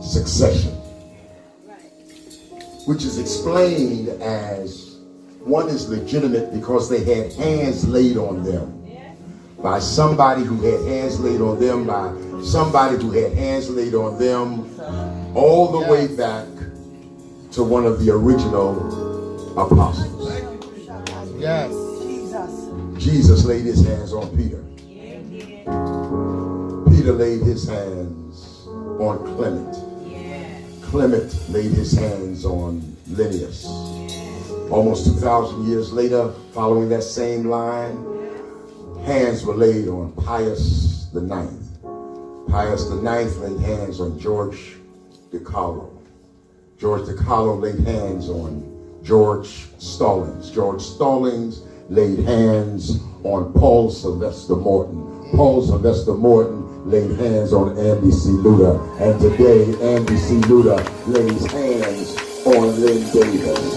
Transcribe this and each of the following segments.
succession, which is explained as one is legitimate because they had hands laid on them by somebody who had hands laid on them by somebody who had hands laid on them, all the way back to one of the original apostles. Yes. Jesus laid his hands on Peter. Peter laid his hands on Clement. Clement laid his hands on Linnaeus. Almost 2,000 years later, following that same line, hands were laid on Pius IX. Pius IX laid hands on George de Carlo. George de Carlo laid hands on George Stallings. George Stallings laid hands on Paul Sylvester Morton. Paul Sylvester Morton laid hands on Andy C. Luda. And today, Andy C. Luda lays hands on Lynn Davis.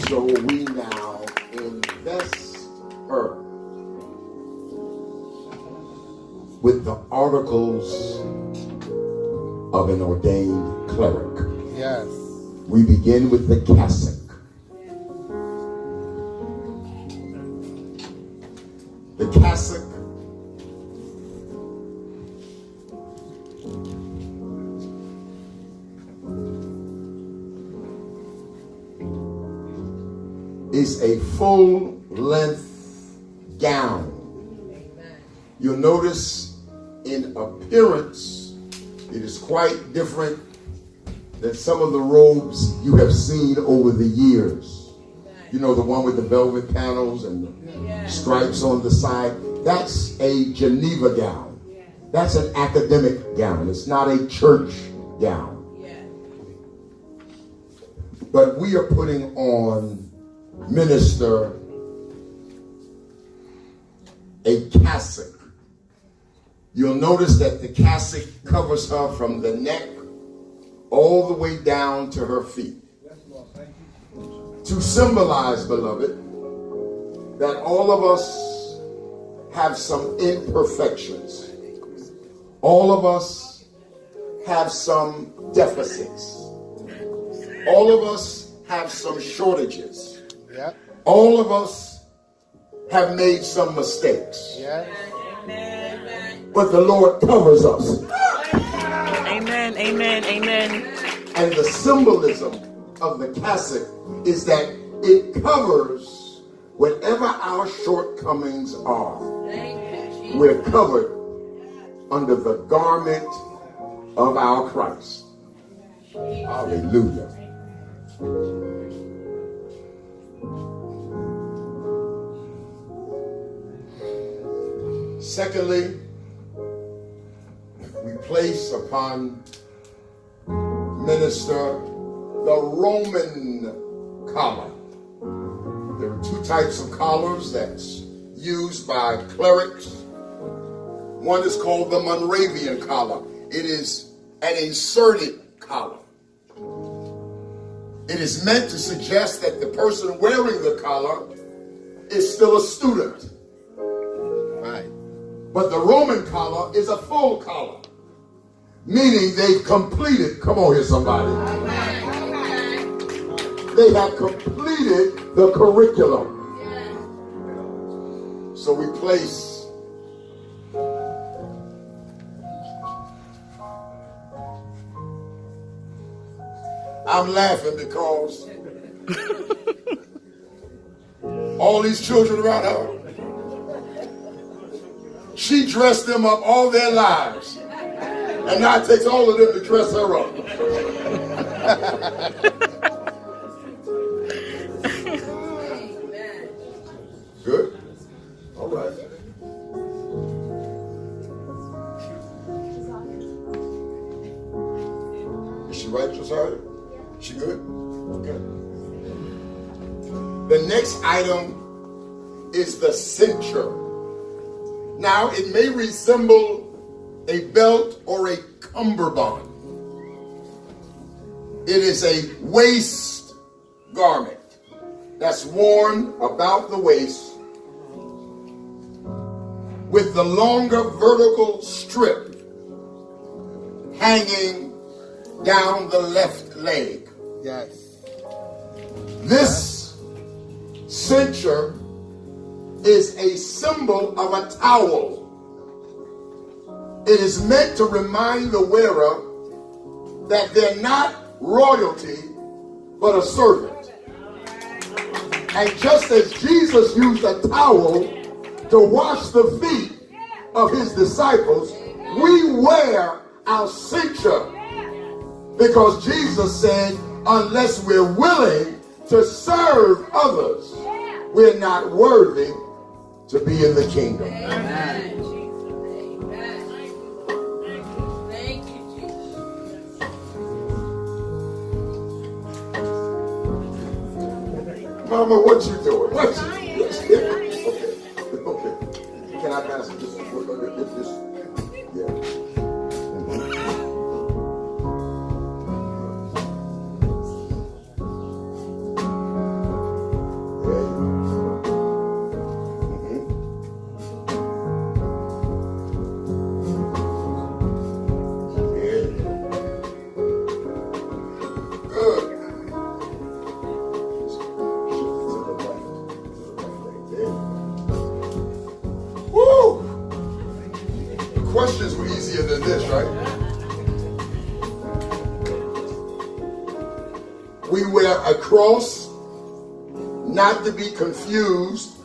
So we now invest her with the articles of an ordained cleric. Yes. We begin with the cassock. The cassock is a full-length gown. You'll notice in appearance, it is quite different than some of the robes you have seen over the years. You know, the one with the velvet panels and the stripes on the side. That's a Geneva gown. That's an academic gown. It's not a church gown. But we are putting on minister a cassock. You'll notice that the cassock covers her from the neck all the way down to her feet. To symbolize, beloved, that all of us have some imperfections. All of us have some deficits. All of us have some shortages. All of us have made some mistakes. But the Lord covers us. Amen, amen, amen. And the symbolism of the cassock is that it covers whatever our shortcomings are. We're covered under the garment of our Christ. Hallelujah. Secondly, we place upon minister the Roman collar. There are two types of collars that's used by clerics. One is called the Moravian collar. It is an inserted collar. It is meant to suggest that the person wearing the collar is still a student. Right. But the Roman collar is a full collar, meaning they've completed, come on here somebody. They have completed the curriculum. So we place I'm laughing because all these children around her, she dressed them up all their lives. And now it takes all of them to dress her up. Good? All right. Is she right, Josiah? She good? Okay. The next item is the cincture. Now, it may resemble a belt or a cummerbund. It is a waist garment that's worn about the waist with the longer vertical strip hanging down the left leg. Yes. This cincture is a symbol of a towel. It is meant to remind the wearer that they're not royalty, but a servant. And just as Jesus used a towel to wash the feet of his disciples, we wear our cincture because Jesus said, unless we're willing to serve others, we're not worthy to be in the kingdom. Amen. Thank you, Jesus. Mama, what you doing? What you Okay. Can I pass this? Yeah. Questions were easier than this, right? We wear a cross, not to be confused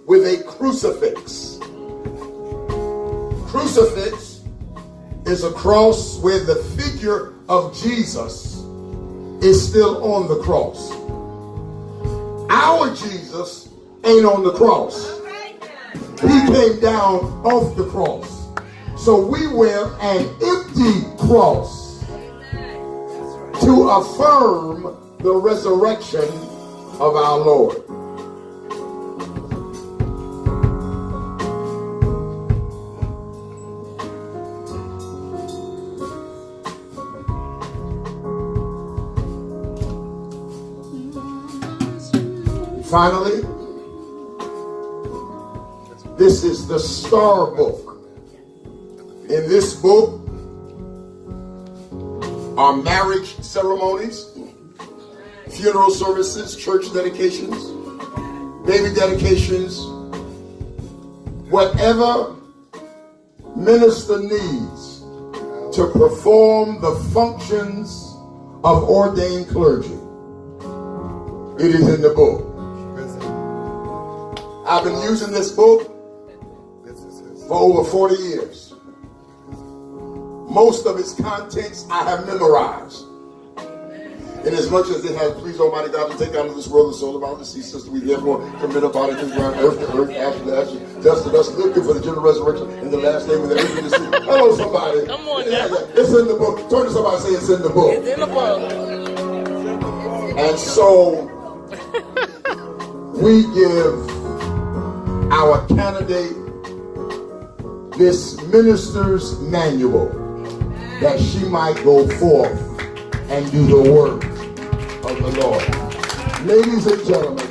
with a crucifix. Crucifix is a cross where the figure of Jesus is still on the cross. Our Jesus ain't on the cross. He came down off the cross. So we wear an empty cross to affirm the resurrection of our Lord. Finally, this is the Star Book. In this book are marriage ceremonies, funeral services, church dedications, baby dedications, whatever minister needs to perform the functions of ordained clergy. It is in the book. I've been using this book for over 40 years. Most of its contents I have memorized. And as much as it has pleased Almighty God to take out of this world the soul of our deceased sister, we therefore commit our body to the ground, earth to earth, ash to ash, dust to dust, looking for the general resurrection in the last day when the earth will see. Hello, somebody. Come on, yeah. It's in the book. Turn to somebody and say it's in the book. It's in the book. And so we give our candidate this minister's manual that she might go forth and do the work of the Lord. Ladies and gentlemen,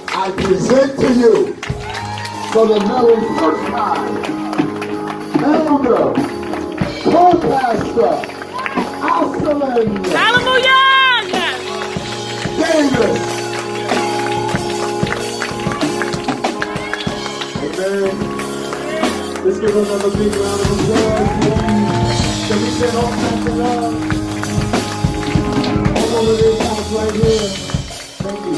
I present to you for the very first time, elder, co-pastor, Aslan Hallelujah! Yes. Davis. Amen. Let's give another big round of applause. Can we send all kinds of love all over this house right here? Thank you.